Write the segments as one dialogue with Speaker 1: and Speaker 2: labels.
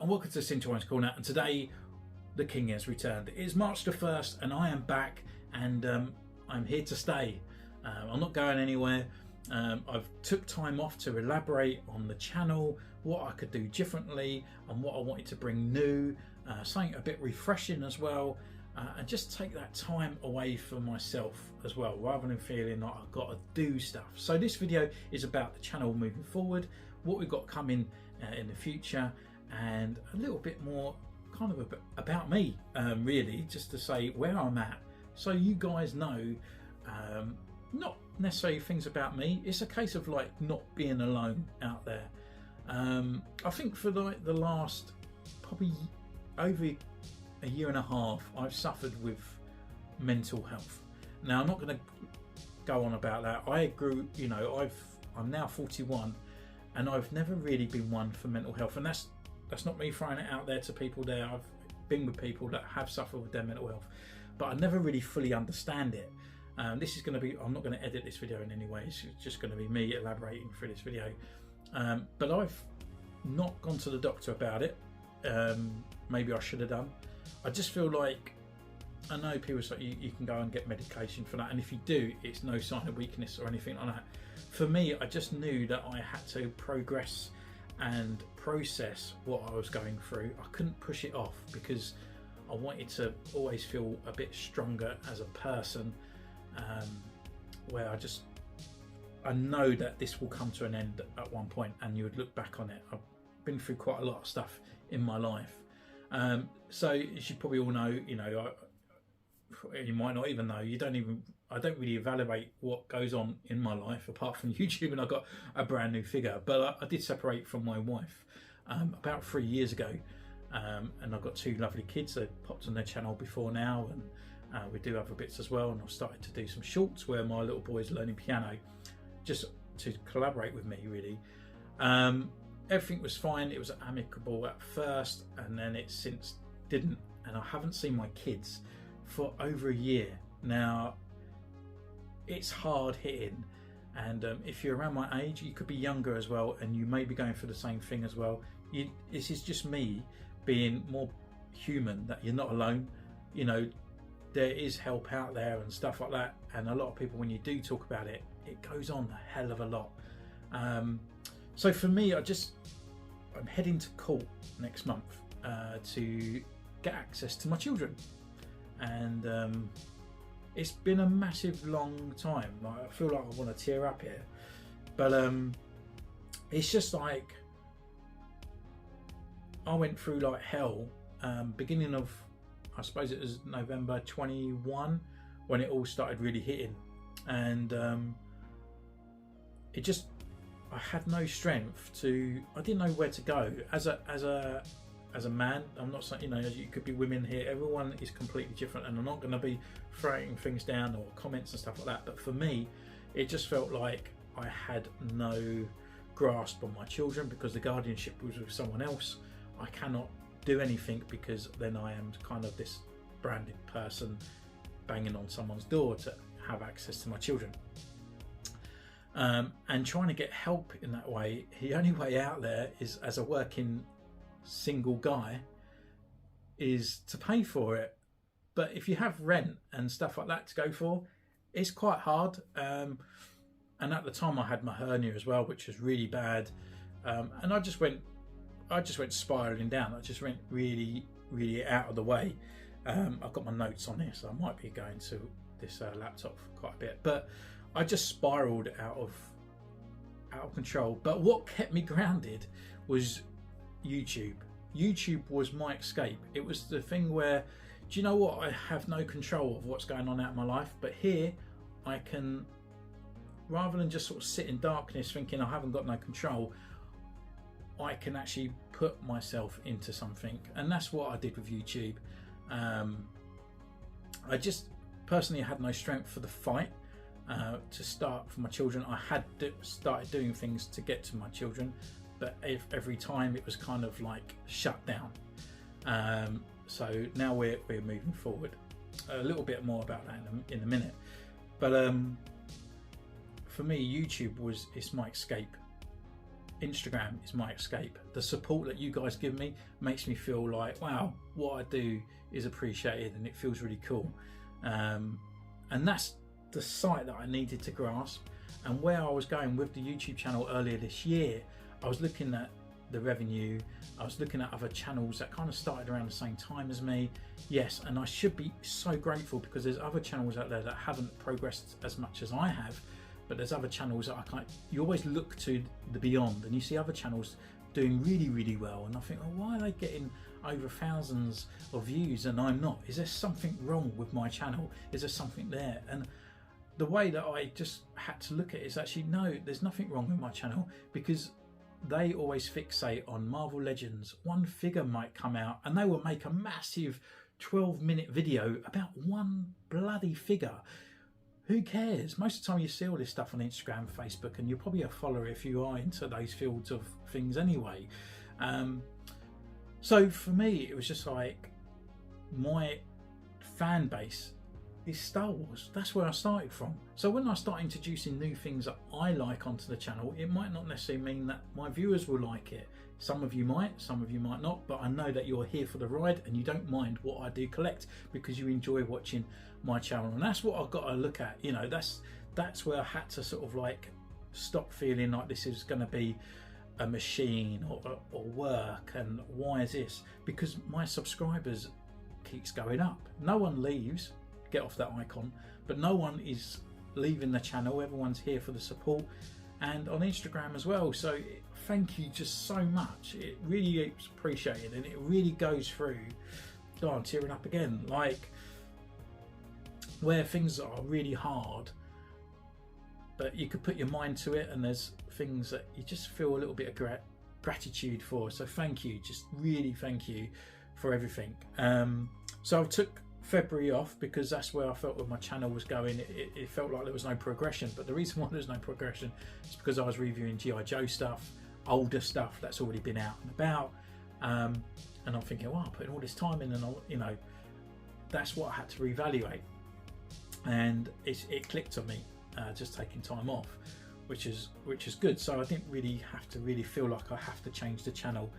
Speaker 1: and welcome to Centurion's Corner, and today the King has returned. It is March the 1st and I am back, and I'm here to stay. I'm not going anywhere. I've took time off to elaborate on the channel, what I could do differently and what I wanted to bring new, something a bit refreshing as well, and just take that time away for myself as well, rather than feeling like I've got to do stuff. So this video is about the channel moving forward, what we've got coming in the future, and a little bit more kind of about me, really, just to say where I'm at, so you guys know, not necessarily things about me. It's a case of like not being alone out there. I think for like the last probably over a year and a half, I've suffered with mental health. Now I'm not going to go on about that. I grew, you know, I'm now 41, and I've never really been one for mental health, and that's not me throwing it out there to people there. I've been with people that have suffered with their mental health, but I never really fully understand it. This is going to be, I'm not going to edit this video in any way, it's just going to be me elaborating through this video. But I've not gone to the doctor about it. Maybe I should have done. I just feel like, I know people say you can go and get medication for that, and if you do, it's no sign of weakness or anything like that. For me, I just knew that I had to progress and process what I was going through. I couldn't push it off because I wanted to always feel a bit stronger as a person, where I know that this will come to an end at one point, and you would look back on it. I've been through quite a lot of stuff in my life, so as you probably all know, you know, you might not even know, I don't really evaluate what goes on in my life apart from YouTube, and I got a brand new figure. But I did separate from my wife about 3 years ago, and I've got two lovely kids. They've popped on their channel before now, and we do other bits as well, and I've started to do some shorts where my little boy's learning piano just to collaborate with me, really. Everything was fine. It was amicable at first, and then it since didn't, and I haven't seen my kids for over a year now. It's hard hitting, and if you're around my age, you could be younger as well, and you may be going through the same thing as well. This is just me being more human, that you're not alone. You know, there is help out there and stuff like that, and a lot of people, when you do talk about it, it goes on a hell of a lot. So for me, I'm heading to court next month to get access to my children, and it's been a massive long time. Like, I feel like I want to tear up here, but it's just like I went through like hell. Beginning of, I suppose it was November 21 when it all started really hitting, and I had no strength to, I didn't know where to go as a man. I'm not saying, you know, you could be women here, everyone is completely different, and I'm not going to be throwing things down or comments and stuff like that, but for me it just felt like I had no grasp on my children because the guardianship was with someone else. I cannot do anything because then I am kind of this branded person banging on someone's door to have access to my children, and trying to get help in that way. The only way out there is, as a working single guy, is to pay for it. But if you have rent and stuff like that to go for, it's quite hard. And at the time I had my hernia as well, which was really bad, and I just went spiraling down. I just went really out of the way. I've got my notes on here, so I might be going to this laptop quite a bit, but I just spiraled out of control. But what kept me grounded was YouTube. YouTube was my escape. It was the thing where, do you know what, I have no control of what's going on out in my life, but here I can, rather than just sort of sit in darkness thinking I haven't got no control, I can actually put myself into something, and that's what I did with YouTube. I just personally had no strength for the fight to start for my children. I had started doing things to get to my children, but every time it was kind of like shut down. So now we're moving forward. A little bit more about that in a minute, but for me, YouTube it's my escape. Instagram is my escape. The support that you guys give me makes me feel like, wow, what I do is appreciated and it feels really cool. And that's the sight that I needed to grasp. And where I was going with the YouTube channel earlier this year, I was looking at the revenue, I was looking at other channels that kind of started around the same time as me. Yes, and I should be so grateful because there's other channels out there that haven't progressed as much as I have, but there's other channels that I can't. You always look to the beyond and you see other channels doing really, really well, and I think, oh, why are they getting over thousands of views and I'm not? Is there something wrong with my channel? Is there something there? And the way that I just had to look at it is actually, no, there's nothing wrong with my channel, because they always fixate on Marvel Legends. One figure might come out and they will make a massive 12-minute video about one bloody figure. Who cares? Most of the time you see all this stuff on Instagram, Facebook, and you're probably a follower if you are into those fields of things anyway. So for me, it was just like, my fan base is Star Wars. That's where I started from. So when I start introducing new things that I like onto the channel, it might not necessarily mean that my viewers will like it. Some of you might, some of you might not, but I know that you're here for the ride and you don't mind what I do collect because you enjoy watching my channel. And that's what I've got to look at. You know, that's where I had to sort of like stop feeling like this is going to be a machine or work, and why is this? Because my subscribers keeps going up. No one leaves. Get off that icon, but no one is leaving the channel. Everyone's here for the support, and on Instagram as well. So thank you just so much. It really is appreciated, and it really goes through. Oh, I'm tearing up again. Like, where things are really hard, but you could put your mind to it, and there's things that you just feel a little bit of gratitude for. So thank you, just really thank you for everything. So I took February off because that's where I felt where my channel was going. It felt like there was no progression, but the reason why there's no progression is because I was reviewing G.I. Joe stuff, older stuff that's already been out and about, and I'm thinking, well, I'm putting all this time in, and you know, that's what I had to reevaluate, and it clicked on me, just taking time off, which is good. So I didn't really have to feel like I have to change the channel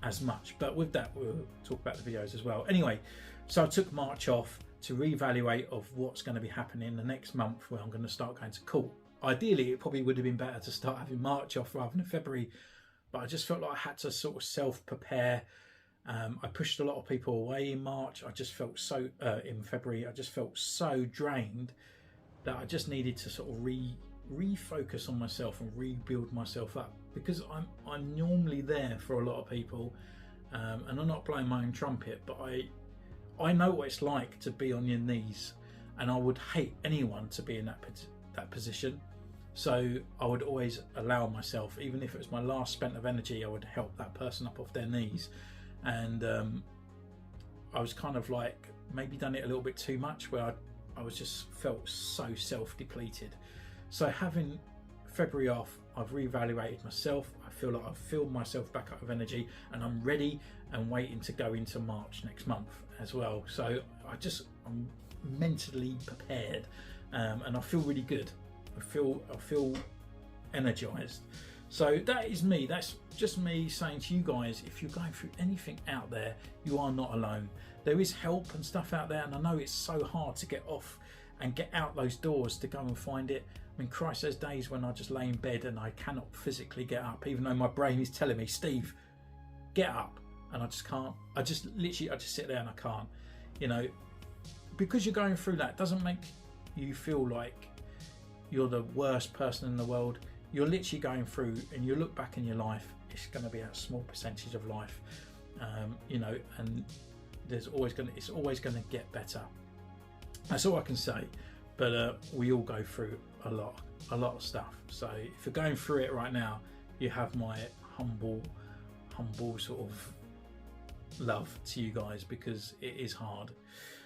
Speaker 1: as much, but with that we'll talk about the videos as well. Anyway, so I took March off to reevaluate of what's going to be happening the next month, where I'm going to start going to court. Ideally, it probably would have been better to start having March off rather than February, but I just felt like I had to sort of self-prepare. I pushed a lot of people away in March. I just felt so, in February, I just felt so drained that I just needed to sort of refocus on myself and rebuild myself up, because I'm normally there for a lot of people, and I'm not blowing my own trumpet, but I know what it's like to be on your knees, and I would hate anyone to be in that position. So I would always allow myself, even if it was my last spent of energy, I would help that person up off their knees. And I was kind of like maybe done it a little bit too much, where I was just felt so self-depleted. So having February off, I've reevaluated myself. I feel like I've filled myself back up with energy, and I'm ready and waiting to go into March next month as well. So I'm mentally prepared, and I feel really good. I feel energized. So that is me. That's just me saying to you guys, if you're going through anything out there, you are not alone. There is help and stuff out there, and I know it's so hard to get off and get out those doors to go and find it. I mean, Christ, there's days when I just lay in bed and I cannot physically get up, even though my brain is telling me, Steve, get up, and I just can't. I just sit there and I can't. You know, because you're going through that doesn't make you feel like you're the worst person in the world. You're literally going through, and you look back in your life, it's going to be a small percentage of life, you know, and it's always going to get better. That's all I can say. But we all go through a lot of stuff. So if you're going through it right now, you have my humble sort of love to you guys, because it is hard.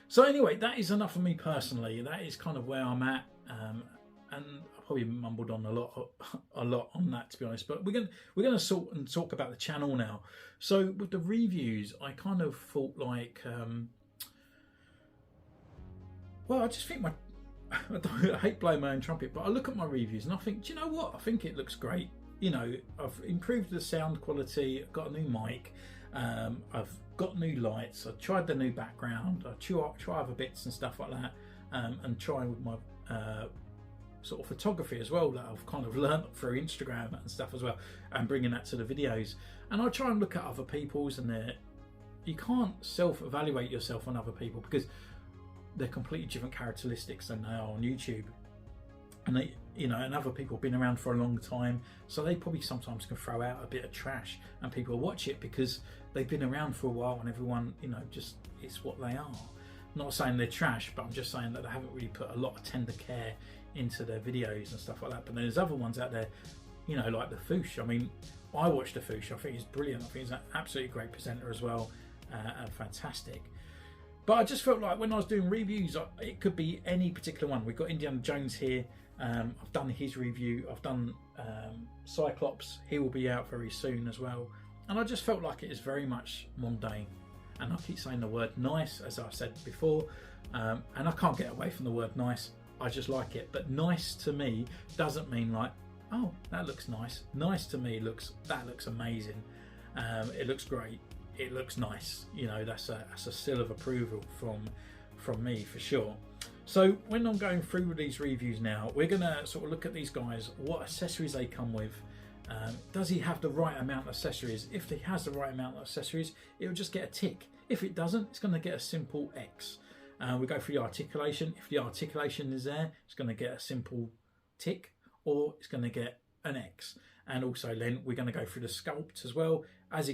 Speaker 1: So anyway, that is enough of me personally. That is kind of where I'm at, and I probably mumbled on a lot on that, to be honest. But we're gonna sort and talk about the channel now. So with the reviews, I kind of thought like, well, I just think I hate blowing my own trumpet, but I look at my reviews and I think, do you know what? I think it looks great. you know, I've improved the sound quality, got a new mic, I've got new lights, I tried the new background, I try other bits and stuff like that, and try with my sort of photography as well that I've kind of learnt through Instagram and stuff as well, and bringing that to the videos. And I try and look at other people's, and you can't self-evaluate yourself on other people because they're completely different characteristics than they are on YouTube. And they, you know, and other people have been around for a long time, so they probably sometimes can throw out a bit of trash and people watch it because they've been around for a while, and everyone, you know, just it's what they are. Not saying they're trash, but I'm just saying that they haven't really put a lot of tender care into their videos and stuff like that. But there's other ones out there, you know, like the Fwoosh. I mean, I watched the Fwoosh. I think he's brilliant. I think he's an absolutely great presenter as well, and fantastic. But I just felt like when I was doing reviews, it could be any particular one. We've got Indiana Jones here. I've done his review. I've done Cyclops. He will be out very soon as well. And I just felt like it is very much mundane. And I keep saying the word nice, as I said before, and I can't get away from the word nice. I just like it. But nice to me doesn't mean like, oh, that looks nice. Nice to me that looks amazing. It looks great. It looks nice. You know, that's a seal of approval from me for sure. So when I'm going through with these reviews now, we're gonna sort of look at these guys, what accessories they come with. Does he have the right amount of accessories? If he has the right amount of accessories, it'll just get a tick. If it doesn't, it's going to get a simple X. We go through the articulation. If the articulation is there, it's going to get a simple tick, or it's going to get an X. And also then we're going to go through the sculpt as well. Does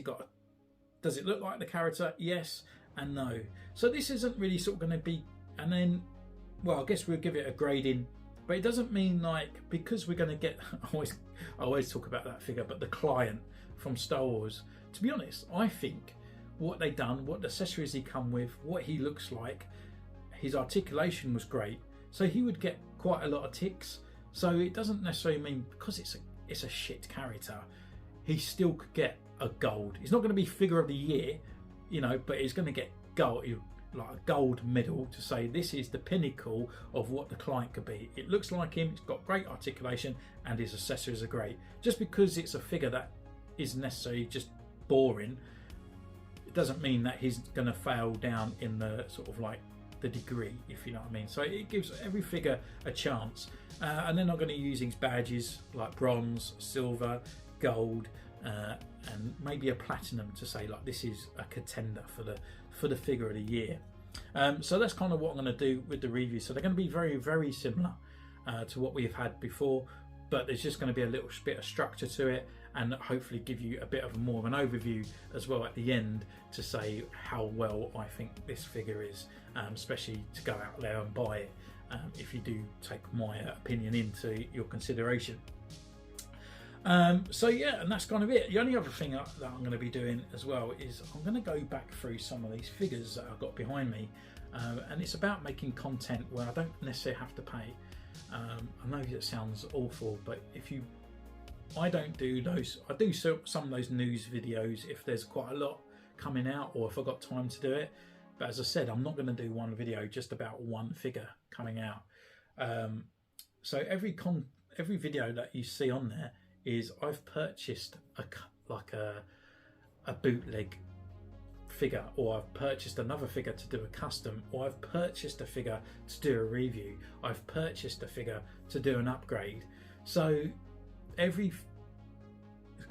Speaker 1: it look like the character? Yes and no. So this isn't really sort of going to be, and then, well, I guess we'll give it a grading. But it doesn't mean like, because we're going to get, I always talk about that figure, but the client from Star Wars, to be honest, I think what they done, what accessories he come with, what he looks like, his articulation was great. So he would get quite a lot of ticks. So it doesn't necessarily mean because it's a shit character, he still could get a gold. He's not going to be figure of the year, you know, but he's going to get gold. Like a gold medal to say this is the pinnacle of what the client could be. It looks like him, it's got great articulation, and his accessories are great. Just because it's a figure that isn't necessarily just boring, it doesn't mean that he's going to fail down in the sort of like the degree, if you know what I mean. So it gives every figure a chance. And then I'm going to use these badges like bronze, silver, gold, and maybe a platinum to say like this is a contender for the figure of the year. So that's kind of what I'm going to do with the review. So they're going to be very, very similar to what we've had before, but there's just going to be a little bit of structure to it, and hopefully give you a bit of more of an overview as well at the end to say how well I think this figure is, especially to go out there and buy it if you do take my opinion into your consideration. So yeah, and that's kind of it. The only other thing that I'm going to be doing as well is I'm going to go back through some of these figures that I've got behind me, and it's about making content where I don't necessarily have to pay. I know that sounds awful, but I don't do those. I do some of those news videos if there's quite a lot coming out, or if I've got time to do it. But as I said, I'm not going to do one video just about one figure coming out. So every video that you see on there is I've purchased a bootleg figure, or I've purchased another figure to do a custom, or I've purchased a figure to do a review, I've purchased a figure to do an upgrade. So every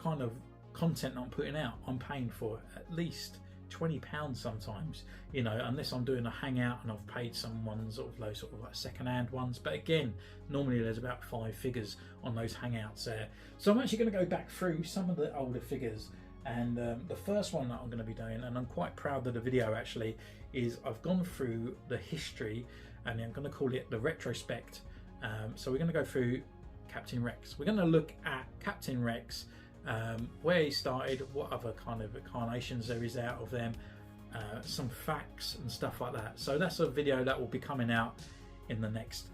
Speaker 1: kind of content I'm putting out, I'm paying for at least £20 sometimes, you know, unless I'm doing a hangout and I've paid someone sort of those sort of like second-hand ones. But again, normally there's about 5 figures on those hangouts there. So I'm actually going to go back through some of the older figures, and the first one that I'm going to be doing, and I'm quite proud of the video actually, is I've gone through the history, and I'm going to call it the retrospect. So we're going to go through Captain Rex. We're going to look at Captain Rex, where he started, what other kind of incarnations there is out of them, some facts and stuff like that. So that's a video that will be coming out in the next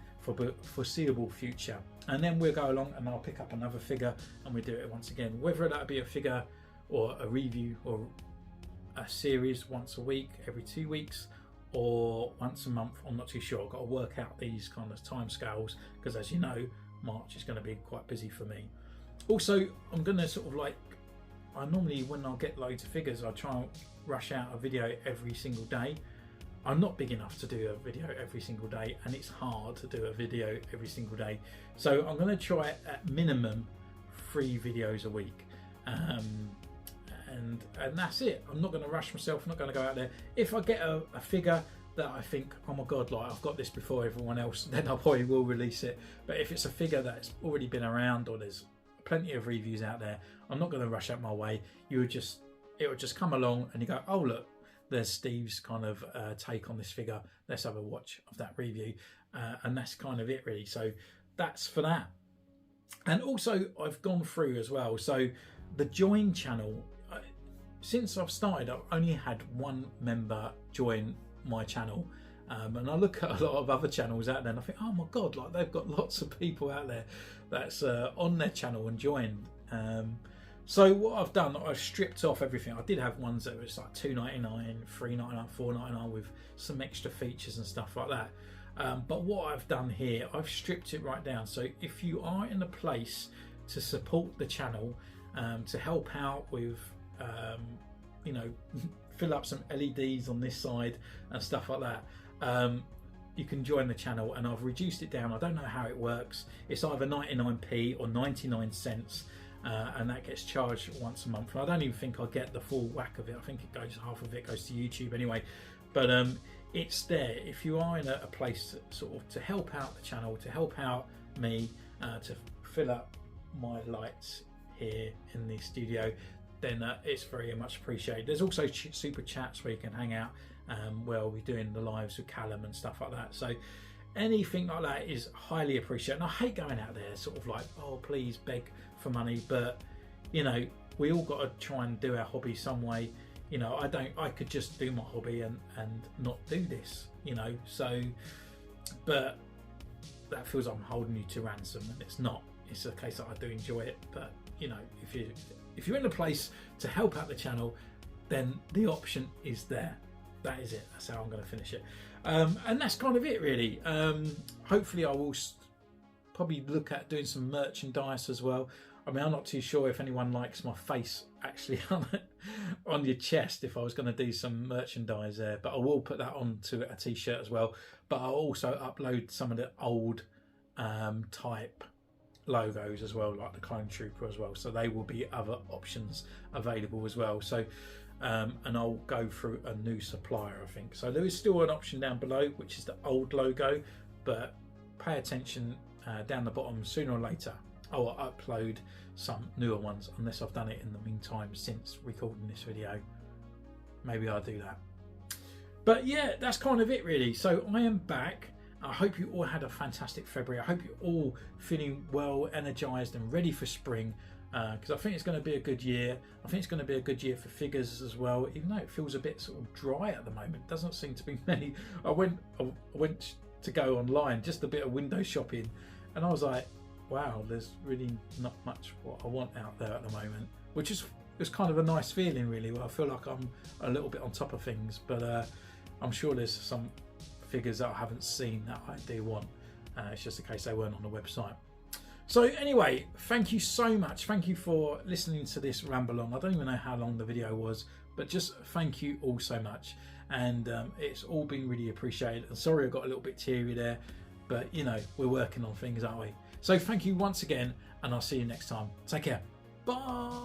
Speaker 1: foreseeable future, and then we'll go along and I'll pick up another figure and we'll do it once again, whether that be a figure or a review or a series once a week, every 2 weeks, or once a month. I'm not too sure. I've got to work out these kind of time scales, because as you know, March is going to be quite busy for me. Also, I'm going to sort of like, I normally, when I get loads of figures, I try and rush out a video every single day. I'm not big enough to do a video every single day, and it's hard to do a video every single day. So I'm going to try at minimum 3 videos a week. And that's it. I'm not going to rush myself. I'm not going to go out there. If I get a figure that I think, oh my god, like I've got this before everyone else, then I probably will release it. But if it's a figure that's already been around, or there's plenty of reviews out there, I'm not going to rush out my way. It would just come along and you go, oh look, there's Steve's kind of take on this figure. Let's have a watch of that review, and that's kind of it really. So that's for that. And also I've gone through as well. So the join channel, since I've started, I've only had 1 member join my channel, and I look at a lot of other channels out there and I think, oh my god, like they've got lots of people out there that's on their channel and joined. So what I've done, I've stripped off everything. I did have ones that was like $2.99, $3.99, $4.99 with some extra features and stuff like that. But what I've done here, I've stripped it right down. So if you are in a place to support the channel, to help out with, you know, fill up some LEDs on this side and stuff like that, you can join the channel, and I've reduced it down. I don't know how it works. It's either 99p or 99 cents. And that gets charged once a month. And I don't even think I'll get the full whack of it. I think it goes, half of it goes to YouTube anyway. But it's there. If you are in a place sort of to help out the channel, to help out me, to fill up my lights here in the studio, then it's very much appreciated. There's also super chats where you can hang out, where I'll be doing the lives with Callum and stuff like that. So anything like that is highly appreciated. And I hate going out there sort of like, oh please beg for money, but you know, we all got to try and do our hobby some way. You know, I could just do my hobby and not do this, you know. So, but that feels like I'm holding you to ransom, and it's not. It's a case that I do enjoy it, but you know, if you're in a place to help out the channel, then the option is there. That is it. That's how I'm going to finish it. And that's kind of it really. Hopefully I will probably look at doing some merchandise as well. I mean, I'm not too sure if anyone likes my face actually on your chest, if I was going to do some merchandise there, but I will put that onto a t-shirt as well. But I'll also upload some of the old type logos as well, like the Clone Trooper as well. So they will be other options available as well. So and I'll go through a new supplier, I think. So there is still an option down below, which is the old logo, but pay attention down the bottom. Sooner or later I will upload some newer ones, unless I've done it in the meantime since recording this video. Maybe I'll do that. But yeah, that's kind of it really. So I am back. I hope you all had a fantastic February. I hope you're all feeling well, energized and ready for spring, because I think it's going to be a good year. I think it's going to be a good year for figures as well, even though it feels a bit sort of dry at the moment. Doesn't seem to be many. I went to go online, just a bit of window shopping, and I was like, wow, there's really not much what I want out there at the moment, which is kind of a nice feeling really, where I feel like I'm a little bit on top of things. But I'm sure there's some figures that I haven't seen that I do want. It's just a case they weren't on the website. So anyway, thank you so much. Thank you for listening to this ramble on. I don't even know how long the video was, but just thank you all so much. And it's all been really appreciated. And sorry I got a little bit teary there, but you know, we're working on things, aren't we? So thank you once again, and I'll see you next time. Take care. Bye.